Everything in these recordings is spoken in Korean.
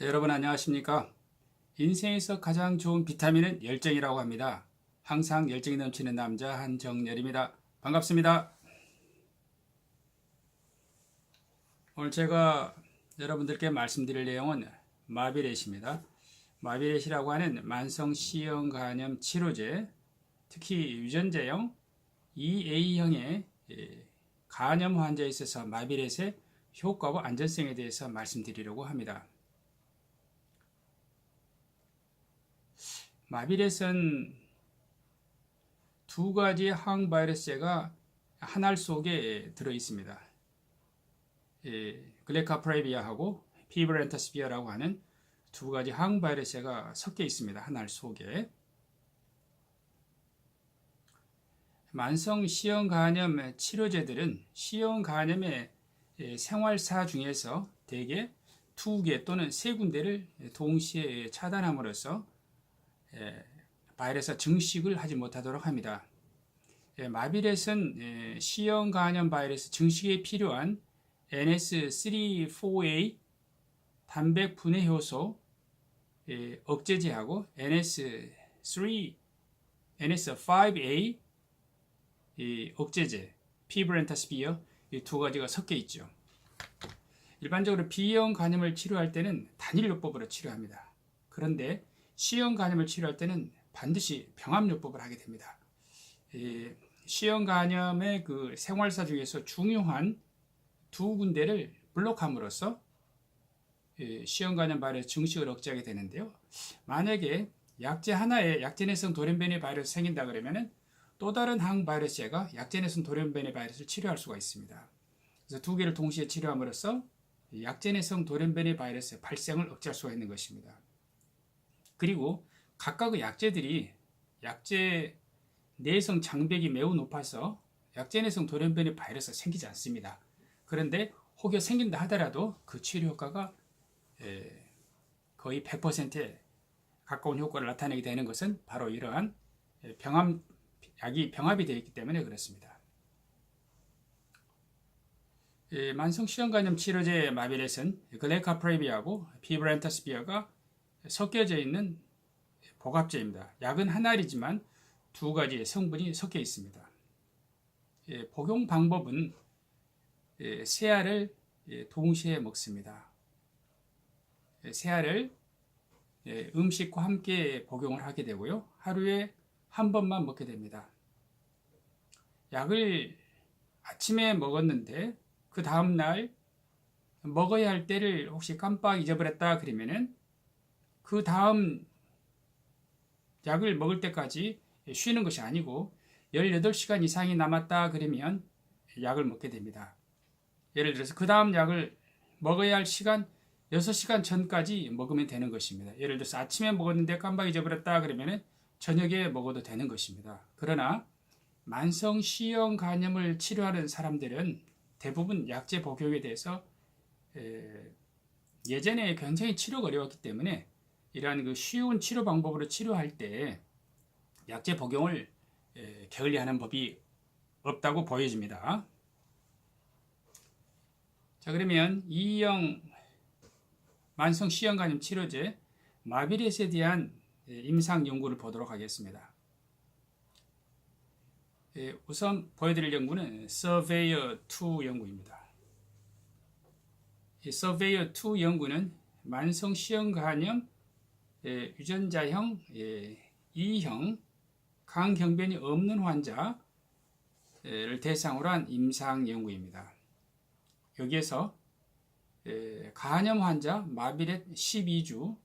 여러분 안녕하십니까? 인생에서 가장 좋은 비타민은 열정이라고 합니다. 항상 열정이 넘치는 남자 한정열입니다. 반갑습니다. 오늘 제가 여러분들께 말씀드릴 내용은 마비렛입니다. 마비렛이라고 하는 만성 C형 치료제, 특히 유전자형 EA형의 간염 환자에 있어서 마비렛의 효과와 안전성에 대해서 말씀드리려고 합니다. 마비렛은 두 가지 항바이러스가 한 알 속에 들어 있습니다. 글래카프레비아하고 피브렌타스비아라고 하는 두 가지 항바이러스가 섞여 있습니다. 한 알 속에. 만성 C형 간염 치료제들은 C형 간염의 생활사 중에서 대개 두 개 또는 세 군데를 동시에 차단함으로써 바이러스 증식을 하지 못하도록 합니다. 마비렛은 C형 간염 바이러스 증식에 필요한 NS3-4A 단백 분해 효소 억제제하고 NS5A 억제제 피브렌타스비어 이 두 가지가 섞여 있죠. 일반적으로 B형 간염을 치료할 때는 단일요법으로 치료합니다. 그런데 C형 간염을 치료할 때는 반드시 병합요법을 하게 됩니다. C형 간염의 그 생활사 중에서 중요한 두 군데를 블록함으로써 C형 간염 바이러스 증식을 억제하게 되는데요. 만약에 약제 하나에 약제내성 돌연변이 바이러스 생긴다 그러면은 또 다른 항바이러스가 약제내성 돌연변이 바이러스를 치료할 수가 있습니다. 그래서 두 개를 동시에 치료함으로써 약제내성 돌연변이 바이러스의 발생을 억제할 수가 있는 것입니다. 그리고 각각의 약제들이 약제 내성 장벽이 매우 높아서 약제 내성 돌연변이 바이러스가 생기지 않습니다. 그런데 혹여 생긴다 하더라도 그 치료 효과가 거의 100%에 가까운 효과를 나타내게 되는 것은 바로 이러한 약이 병합이 되어 있기 때문에 그렇습니다. 만성 C형 간염 치료제 마비렛은 글래카프레비아하고 피브렌타스비아가 섞여져 있는 복합제입니다. 약은 한 알이지만 두 가지의 성분이 섞여 있습니다. 복용 방법은 세 알을 동시에 먹습니다. 세 알을 음식과 함께 복용을 하게 되고요. 하루에 한 번만 먹게 됩니다. 약을 아침에 먹었는데 그 다음날 먹어야 할 때를 혹시 깜빡 잊어버렸다 그러면은 그 다음 약을 먹을 때까지 쉬는 것이 아니고 18시간 이상이 남았다 그러면 약을 먹게 됩니다. 예를 들어서 그 다음 약을 먹어야 할 시간 6시간 전까지 먹으면 되는 것입니다. 예를 들어서 아침에 먹었는데 깜빡 잊어버렸다 그러면 저녁에 먹어도 되는 것입니다. 그러나 만성 C형 간염을 치료하는 사람들은 대부분 약제 복용에 대해서 예전에 굉장히 치료가 어려웠기 때문에 이러한 그 쉬운 치료 방법으로 치료할 때 약제 복용을 게을리하는 법이 없다고 보여집니다. 자, 그러면 2형 만성 C형 간염 치료제 마비렛에 대한 임상 연구를 보도록 하겠습니다. 우선 보여드릴 연구는 SURVEYOR-2 연구입니다. 이 SURVEYOR-2 연구는 만성 C형 간염 유전자형 E형 간경변이 없는 환자를 대상으로 한 임상 연구입니다. 여기에서 간염 환자 마비렛 12주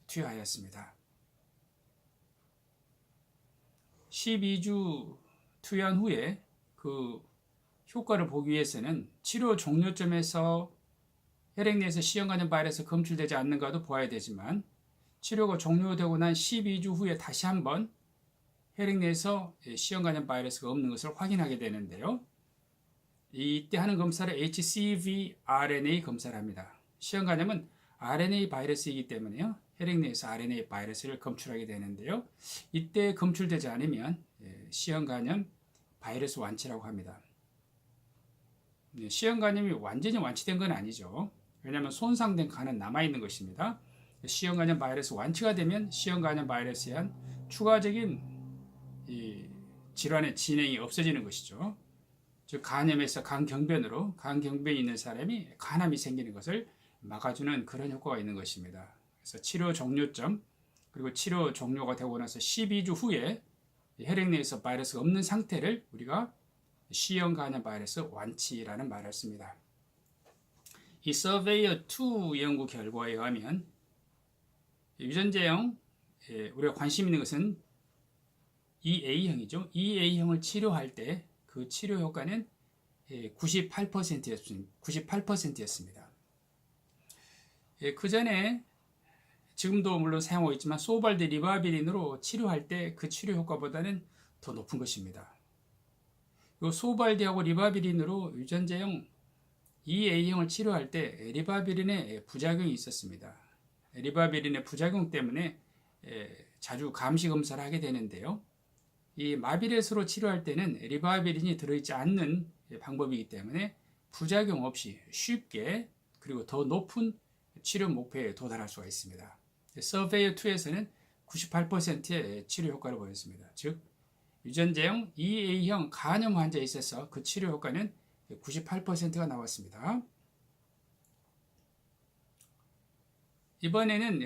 투여하였습니다. 12주 투여한 후에 그 효과를 보기 위해서는 치료 종료점에서 혈액 내에서 C형 간염 바이러스 검출되지 않는가도 보아야 되지만 치료가 종료되고 난 12주 후에 다시 한번 혈액 내에서 C형 간염 바이러스가 없는 것을 확인하게 되는데요. 이때 하는 검사를 HCV RNA 검사를 합니다. C형 간염은 RNA 바이러스이기 때문에요. 혈액 내에서 RNA 바이러스를 검출하게 되는데요. 이때 검출되지 않으면 C형 간염 바이러스 완치라고 합니다. C형 간염이 완전히 완치된 건 아니죠. 왜냐하면 손상된 간은 남아있는 것입니다. C형 간염 바이러스 완치가 되면 C형 간염 바이러스에 한 추가적인 질환의 진행이 없어지는 것이죠. 즉 간염에서 간경변으로 간경변이 있는 사람이 간암이 생기는 것을 막아주는 그런 효과가 있는 것입니다. 그래서 치료 종료점 그리고 치료 종료가 되고 나서 12주 후에 혈액 내에서 바이러스가 없는 상태를 우리가 C형 간염 바이러스 완치라는 말을 씁니다. 이 서베이어2 연구 결과에 의하면 유전자형 우리가 관심 있는 것은 EA형이죠. EA형을 치료할 때 그 치료 효과는 98%였습니다. 그 전에 지금도 물론 사용하고 있지만 소발드 리바비린으로 치료할 때 그 치료 효과보다는 더 높은 것입니다. 이 소발디하고 리바비린으로 유전자형 EA형을 치료할 때 리바비린의 부작용이 있었습니다. 리바비린의 부작용 때문에 자주 감시 검사를 하게 되는데요. 이 마비렛으로 치료할 때는 리바비린이 들어있지 않는 방법이기 때문에 부작용 없이 쉽게 그리고 더 높은 치료 목표에 도달할 수가 있습니다. 서베이어2에서는 98%의 치료 효과를 보였습니다. 즉 유전자형 EA형 간염 환자에 있어서 그 치료 효과는 98%가 나왔습니다. 이번에는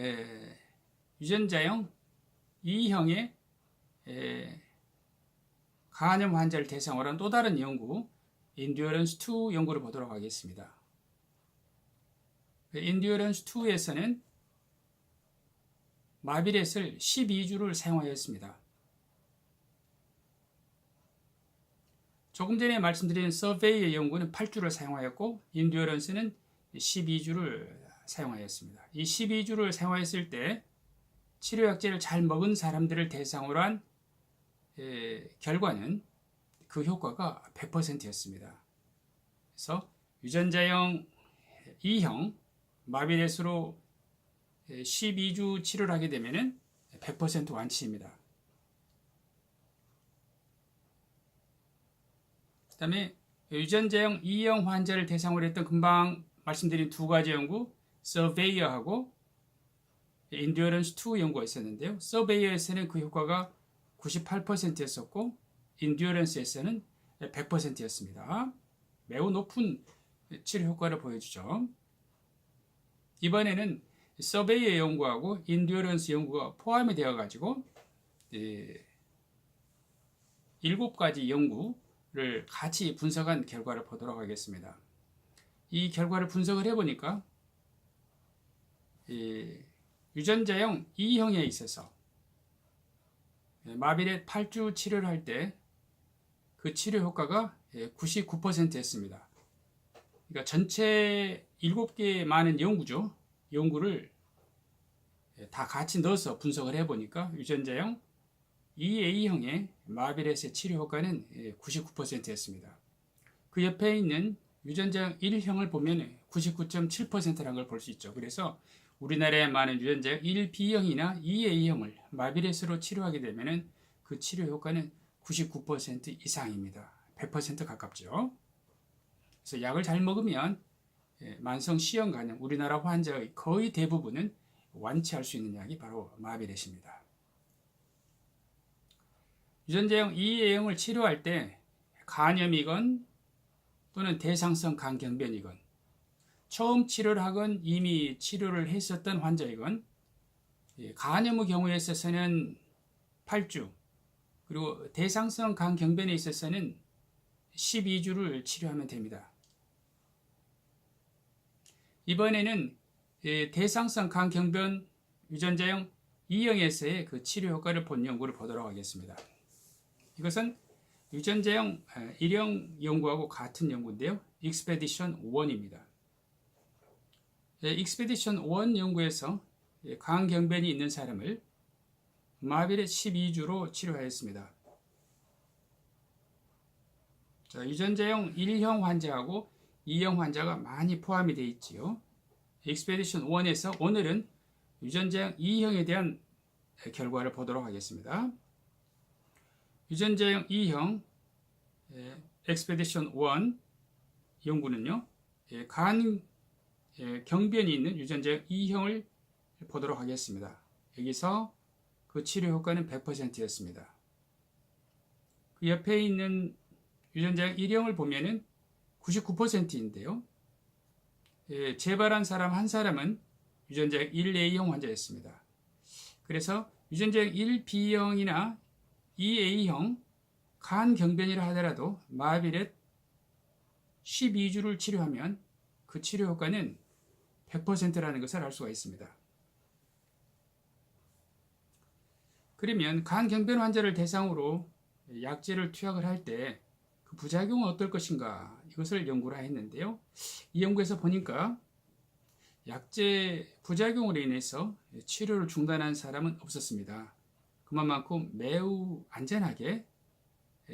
유전자형 E형의 간염 환자를 대상으로 한 또 다른 연구, 인듀어런스2 연구를 보도록 하겠습니다. 인듀어런스2에서는 마비렛을 12주를 사용하였습니다. 조금 전에 말씀드린 서베이의 연구는 8주를 사용하였고 인듀어런스는 12주를 사용하였습니다. 이 12주를 사용하였을 때 치료약제를 잘 먹은 사람들을 대상으로 한 결과는 그 효과가 100%였습니다. 그래서 유전자형 E형 마비렛으로 12주 치료를 하게 되면 100% 완치입니다. 그 다음에 유전자형 E형 환자를 대상으로 했던 금방 말씀드린 두 가지 연구, 서베이어하고 인듀어런스2 연구가 있었는데요. 서베이어에서는 그 효과가 98%였었고 인듀어런스에서는 100%였습니다. 매우 높은 치료 효과를 보여주죠. 이번에는 서베이어 연구하고 인듀어런스 연구가 포함이 되어 가지고 7가지 연구를 같이 분석한 결과를 보도록 하겠습니다. 이 결과를 분석을 해보니까 유전자형 E형에 있어서 마비렛 8주 치료를 할 때 그 치료 효과가 99%였습니다. 그러니까 전체 7개 많은 연구를 다 같이 넣어서 분석을 해보니까 유전자형 EA형의 마비렛의 치료 효과는 99%였습니다. 그 옆에 있는 유전자형 1형을 보면 99.7%라는 걸 볼 수 있죠. 그래서 우리나라에 많은 유전자형 1B형이나 EA형을 마비렛으로 치료하게 되면 그 치료 효과는 99% 이상입니다. 100% 가깝죠. 그래서 약을 잘 먹으면 만성 C형 간염, 우리나라 환자의 거의 대부분은 완치할 수 있는 약이 바로 마비렛입니다. 유전자형 EA형을 치료할 때 간염이건 또는 대상성 간경변이건 처음 치료를 하건 이미 치료를 했었던 환자이건 간염의 경우에 있어서는 8주 그리고 대상성 간경변에 있어서는 12주를 치료하면 됩니다. 이번에는 대상성 간경변 유전자형 E형에서의 그 치료 효과를 본 연구를 보도록 하겠습니다. 이것은 유전자형 1형 연구하고 같은 연구인데요. 익스페디션 1입니다. 익스페디션 1 연구에서 간경변이 있는 사람을 마비렛 12주로 치료하였습니다. 자, 유전자형 1형 환자하고 2형 환자가 많이 포함이 되어 있지요. 익스페디션 1에서 오늘은 유전자형 2형에 대한 결과를 보도록 하겠습니다. 유전자형 2형 익스페디션 1 연구는요. 간 경변이 있는 유전자형 2형을 보도록 하겠습니다. 여기서 그 치료 효과는 100%였습니다. 그 옆에 있는 유전자형 1형을 보면은 99%인데요. 재발한 사람 한 사람은 유전자형 1A형 환자였습니다. 그래서 유전자형 1B형이나 2A형 간경변이라 하더라도 마비렛 12주를 치료하면 그 치료 효과는 100%라는 것을 알 수가 있습니다. 그러면 간경변 환자를 대상으로 약제를 투약을 할 때 그 부작용은 어떨 것인가 이것을 연구를 했는데요. 이 연구에서 보니까 약제 부작용으로 인해서 치료를 중단한 사람은 없었습니다. 그만큼 매우 안전하게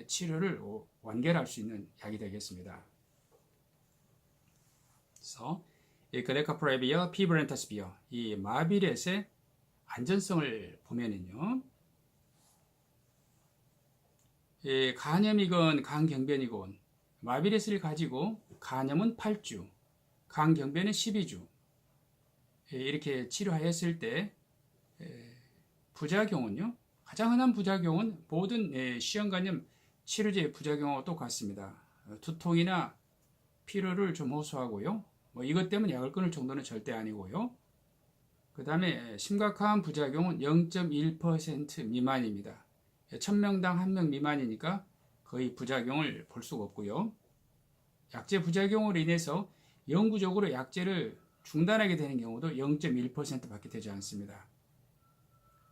치료를 완결할 수 있는 약이 되겠습니다. 그래서 이 글래카프레비어, 피브렌타스비어 이 마비렛의 안전성을 보면은요. 간염이건 간경변이건 마비렛을 가지고 간염은 8주, 간경변은 12주 이렇게 치료하였을 때 부작용은요. 가장 흔한 부작용은 모든 시형간염 치료제의 부작용하고 똑같습니다. 두통이나 피로를 좀 호소하고요. 이것 때문에 약을 끊을 정도는 절대 아니고요. 그 다음에 심각한 부작용은 0.1% 미만입니다. 1000명당 1명 미만이니까 거의 부작용을 볼 수가 없고요. 약제 부작용으로 인해서 영구적으로 약제를 중단하게 되는 경우도 0.1%밖에 되지 않습니다.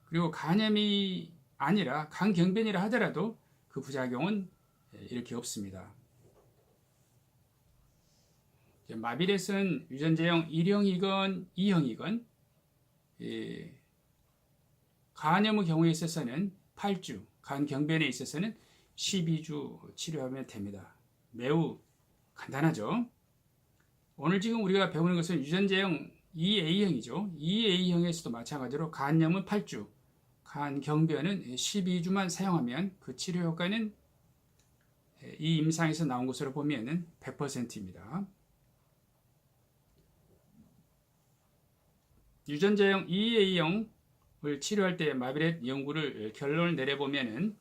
그리고 간염이 아니라 간경변이라 하더라도 그 부작용은 이렇게 없습니다. 마비렛은 유전자형 1형이건 2형이건 간염의 경우에 있어서는 8주, 간경변에 있어서는 12주 치료하면 됩니다. 매우 간단하죠. 오늘 지금 우리가 배우는 것은 유전자형 2A형이죠. 2A형에서도 마찬가지로 간염은 8주, 간경변은 12주만 사용하면 그 치료 효과는 이 임상에서 나온 것으로 보면 100%입니다. 유전자형 2A형을 치료할 때 마비렛 연구를 결론을 내려보면은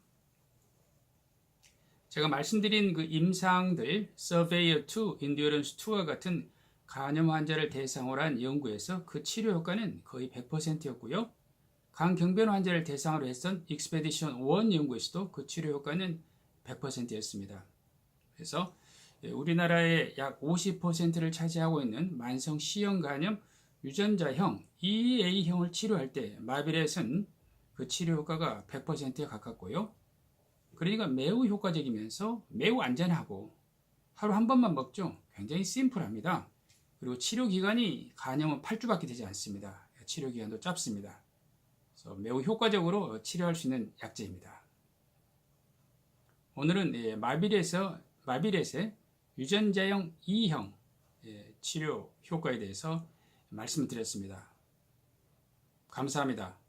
제가 말씀드린 그 임상들 Surveyor 2, Endurance 2와 같은 간염 환자를 대상으로 한 연구에서 그 치료 효과는 거의 100%였고요. 간경변 환자를 대상으로 했던 Expedition 1 연구에서도 그 치료 효과는 100%였습니다. 그래서 우리나라의 약 50%를 차지하고 있는 만성 C형 간염 유전자형 2A형을 치료할 때 마비렛은 그 치료 효과가 100%에 가깝고요. 그러니까 매우 효과적이면서 매우 안전하고 하루 한 번만 먹죠. 굉장히 심플합니다. 그리고 치료 기간이 간염은 8주밖에 되지 않습니다. 치료 기간도 짧습니다. 그래서 매우 효과적으로 치료할 수 있는 약제입니다. 오늘은 마비렛의 유전자형 2형 치료 효과에 대해서 말씀을 드렸습니다. 감사합니다.